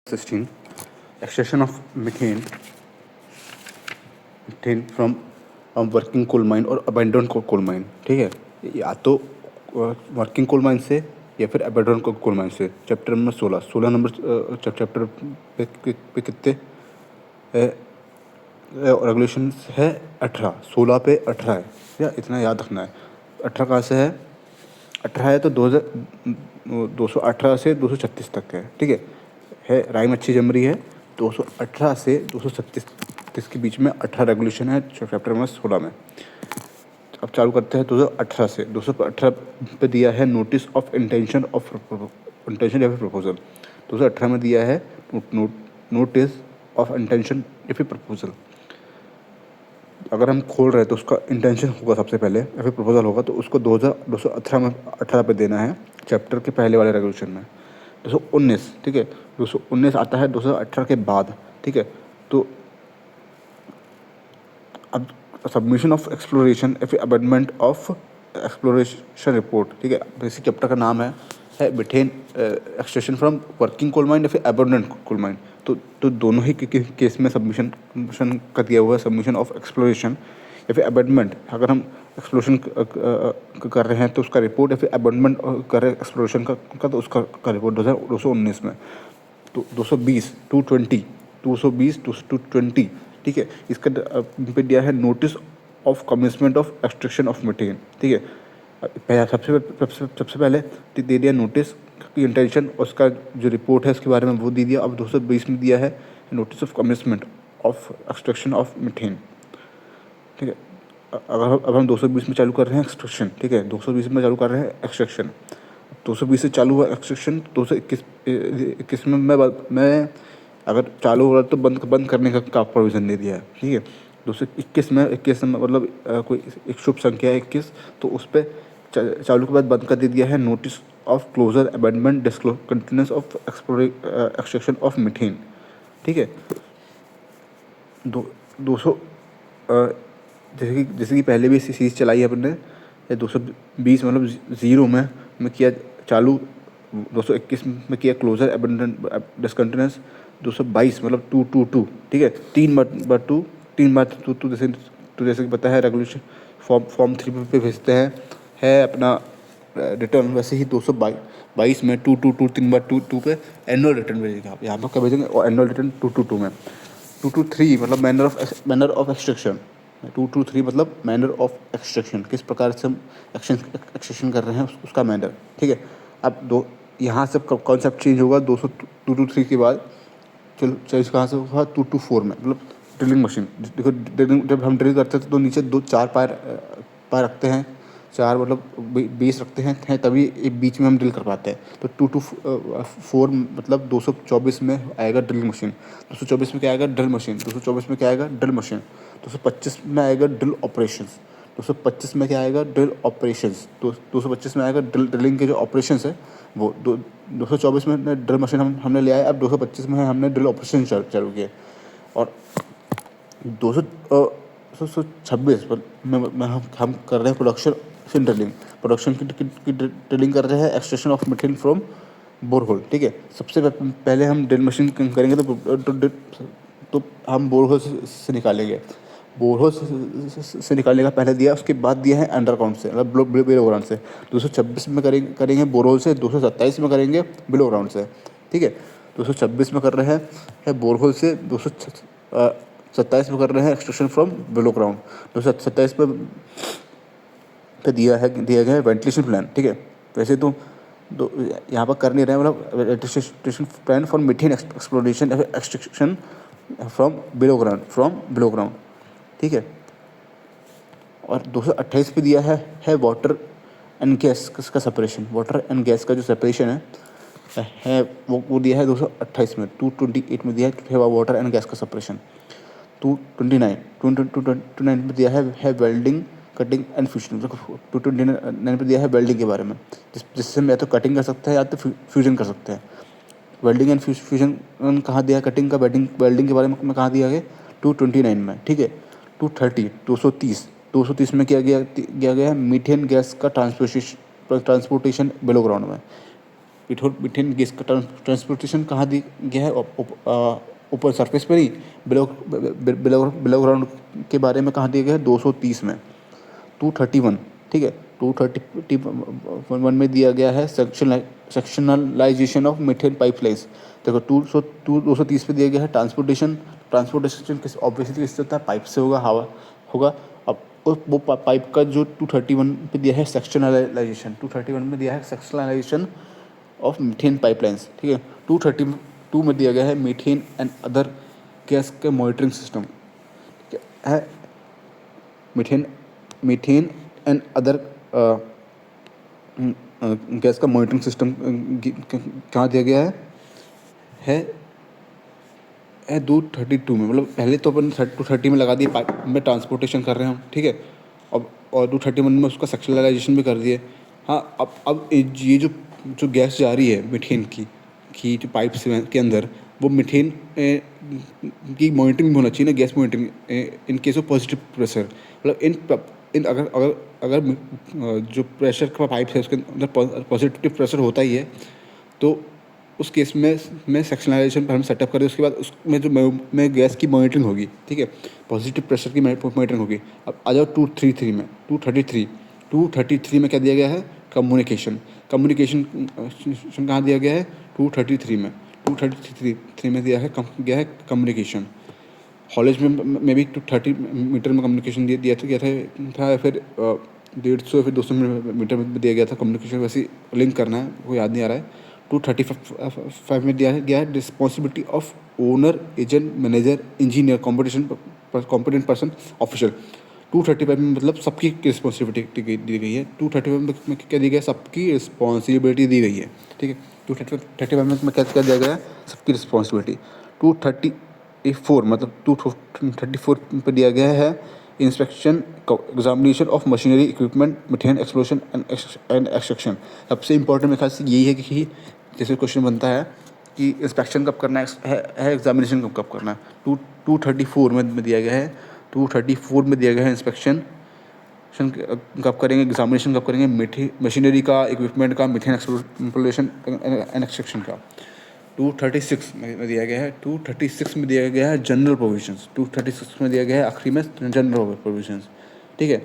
16 extraction of methane from working coal mine और abandon coal mine. ठीक है, या तो वर्किंग कोल माइन से या फिर अबेंडन कोल माइन से। चैप्टर नंबर 16 नंबर चैप्टर पे कितने रेगुलेशन है? 18। 16 पे 18 है, या इतना याद रखना है। 18 कहाँ से है? 18 है तो 218 से 236 तक है। ठीक है, राइम अच्छी जम रही है। 218 से 236 के बीच में 18 रेगुलेशन है चैप्टर नंबर 16 में। अब चालू करते हैं 218 से। 218 पे दिया है नोटिस ऑफ इंटेंशन या फिर प्रपोजल। 218 में दिया है नोटिस ऑफ इंटेंशन या फिर प्रपोजल। अगर हम खोल रहे हैं तो उसका इंटेंशन होगा सबसे पहले या फिर प्रपोजल होगा, तो उसको 218 पे देना है चैप्टर के पहले वाले रेगुलेशन में। 219, ठीक है, 219 आता है 218 के बाद। ठीक है, तो अब सबमिशन ऑफ एक्सप्लोरेशन या फिर अबेंडमेंट ऑफ एक्सप्लोरेशन रिपोर्ट। ठीक है, इसी चैप्टर का नाम है methane extraction from working coal mine या फिर अबेंडन कोल माइन। तो दोनों ही केस में सबमिशन का दिया हुआ है, सबमिशन ऑफ एक्सप्लोरेशन या फिर अबेंडमेंट। अगर हम एक्सप्लोरेशन कर रहे हैं तो उसका रिपोर्ट, या फिर अबेंडमेंट कर रहे हैं एक्सप्लोरेशन का तो उसका रिपोर्ट 219 में। तो 220 220 ठीक है, इसका पे दिया है notice of commitment of extraction of methane. ठीक है, सबसे पहले दे दिया नोटिस की इंटेंशन, उसका जो रिपोर्ट है उसके बारे में वो दे दिया। अब 220 में दिया है notice of commitment of extraction of methane. ठीक है, अब हम 220 में चालू कर रहे हैं एक्सट्रैक्शन। ठीक है, 220 में चालू कर रहे हैं एक्सट्रैक्शन। 220 से चालू हुआ एक्सट्रैक्शन। 221 में मैं अगर चालू हो रहा है तो बंद करने का प्रोविज़न दे दिया है। ठीक है, 221 में मतलब कोई एक शुभ संख्या है 21, तो उस पर चालू के बाद बंद कर दे दिया है notice of closure abandonment discontinuous of extraction of methane. ठीक है, 200 जैसे कि पहले भी सीरीज चलाई है अपने। 220 मतलब ज़ीरो में किया चालू, 221 में किया क्लोजर अबेंडन डिसकंटिन्यूअस, 222 मतलब 222। ठीक है, 3 बार टू जैसे कि पता है रेगुलेशन फॉर्म 3 पे भेजते हैं है अपना रिटर्न। वैसे ही 222 में 222 3 बार 2 पे एनुअल रिटर्न भेजेंगे आप। यहाँ पर क्या भेजेंगे? और एनुअल रिटर्न 222 में। 223 मतलब मैनर ऑफ एक्सट्रैक्शन। 223 मतलब मैनर ऑफ एक्सट्रैक्शन, किस प्रकार से हम एक्सट्रैक्शन कर रहे हैं उसका मैनर। ठीक है, अब यहाँ से कॉन्सेप्ट चेंज होगा 223 के बाद। चेंज कहाँ से होगा? 224 में, मतलब ड्रिलिंग मशीन। देखो, जब हम ड्रिल करते हैं तो नीचे 4 पैर रखते हैं, 4 मतलब बेस रखते हैं तभी बीच में हम ड्रिल कर पाते हैं। तो 224 मतलब 224 में आएगा ड्रिल मशीन। 224 में क्या आएगा? Drill machine. 224 में क्या आएगा? Drill machine. 225 में आएगा ड्रिल ऑपरेशंस। 225 में क्या आएगा? Drill operations. 225 में आएगा ड्रिलिंग के जो ऑपरेशंस है वो। 224 में ड्रिल मशीन हमने ले आया। अब 225 में हमने ड्रिल ऑपरेशन चालू किया। और 226 में हम कर रहे हैं प्रोडक्शन फिर ड्रिलिंग। प्रोडक्शन की ड्रिलिंग कर रहे हैं extraction of methane from borehole. ठीक है, सबसे पहले हम ड्रिल मशीन करेंगे तो हम बोरहोल से निकालेंगे। बोरहोल से निकालने का पहले दिया, उसके बाद दिया है अंडरग्राउंड से, मतलब बिलो ग्राउंड से। 226 में करेंगे बोरहोल से, 227 में करेंगे बिलो ग्राउंड से। ठीक है, 226 में कर रहे हैं बोरहोल से, 227 में कर रहे हैं एक्सट्रैक्शन फ्रॉम बिलो ग्राउंड। 227 पे दिया गया है वेंटिलेशन प्लान। ठीक है, वैसे तो यहाँ पर कर नहीं रहे हैं, मतलब ventilation plan for methane exploration extraction from below ground. ठीक है, और 228 पे दिया है वाटर एंड गैस का सेपरेशन। वाटर एंड गैस का जो सेपरेशन है वो दिया है 228 में। 228 में दिया है वाटर एंड गैस का सेपरेशन। 229 में दिया है वेल्डिंग, कटिंग एंड फ्यूजन। 229 पे दिया है वेल्डिंग के बारे में, जिससे हम या तो कटिंग कर सकते हैं या तो फ्यूजन कर सकते हैं। वेल्डिंग एंड फ्यूजन कहाँ दिया है? कटिंग का वेल्डिंग के बारे में कहाँ दिया गया? 229 में। ठीक है, 230 में किया गया है मीथेन गैस का ट्रांसपोर्टेशन बिलो ग्राउंड में। मीथेन गैस का ट्रांसपोर्टेशन कहाँ दी गया है? ऊपर सरफेस पर ही, बिलो बिलो ग्राउंड के बारे में कहाँ दिया गया है? 230 में, 231, ठीक है। 231 में दिया गया है सेक्शनलाइजेशन ऑफ मीथेन पाइपलाइंस। देखो 230 पे दिया गया है ट्रांसपोर्टेशन किस ऑब्वियसली किससे होता है? पाइप से होगा, होगा। अब वो पाइप का जो 231 पे दिया है सेक्शनलाइजेशन, 231 में दिया है सेक्शनलाइजेशन ऑफ मीथेन पाइपलाइंस, ठीक है। 232 में दिया गया है मीथेन एंड अदर गैस का मॉनिटरिंग सिस्टम, ठीक है। मीथेन एंड अदर गैस का मॉनिटरिंग सिस्टम कहाँ दिया गया है 232 में। मतलब पहले तो अपन 230 में लगा दिए, पाइप में ट्रांसपोर्टेशन कर रहे हैं हम, ठीक है। अब और 231 में उसका सेक्शनलाइजेशन भी कर दिए। हाँ, अब ये जो गैस जा रही है मीथेन की जो पाइप से के अंदर, वो मीथेन की मॉनिटरिंग होना चाहिए ना, gas monitoring in case of positive pressure. मतलब इन अगर जो प्रेशर का पाइप है उसके अंदर पॉजिटिव प्रेशर होता ही है, तो उस केस में सेक्शनलाइजेशन पर हम सेटअप करें, उसके बाद उसमें जो में गैस की मॉनिटरिंग होगी, ठीक है, पॉजिटिव प्रेशर की मॉनिटरिंग होगी। अब आ जाओ 233 में क्या दिया गया है? कम्युनिकेशन कहाँ दिया गया है? 233 में दिया है कम्युनिकेशन। हॉलेज में भी 230 मीटर में कम्युनिकेशन दिया था, फिर 150 फिर 200 मीटर में दिया गया था कम्युनिकेशन। वैसे लिंक करना है, वो याद नहीं आ रहा है। 235 में दिया गया है responsibility of owner, agent, manager, engineer, competent person, official. 235 में मतलब सबकी रिस्पॉन्सिबिलिटी दी गई है। 235 में क्या दिया गया? सबकी रिस्पॉन्सिबिलिटी दी गई है, ठीक है। 235 में क्या दिया गया है? सबकी रिस्पॉन्सिबिलिटी। 234 मतलब 234 पर दिया गया है inspection, examination of machinery, equipment, methane explosion and extraction. सबसे इंपॉर्टेंट मेरे ख्याल से यही है कि जैसे क्वेश्चन बनता है कि इंस्पेक्शन कब करना है एग्जामिनेशन कब करना है। 234 में दिया गया है, 234 में दिया गया है इंस्पेक्शन कब करेंगे, एग्जामिनेशन कब करेंगे, मशीनरी का, इक्विपमेंट का, मीथेन एक्सप्लोरेशन एंड एक्सट्रैक्शन का। 236 में दिया गया है, 236 में दिया गया है जनरल प्रोविजंस, 236 में दिया गया है आखिरी में जनरल प्रोविजंस, ठीक है।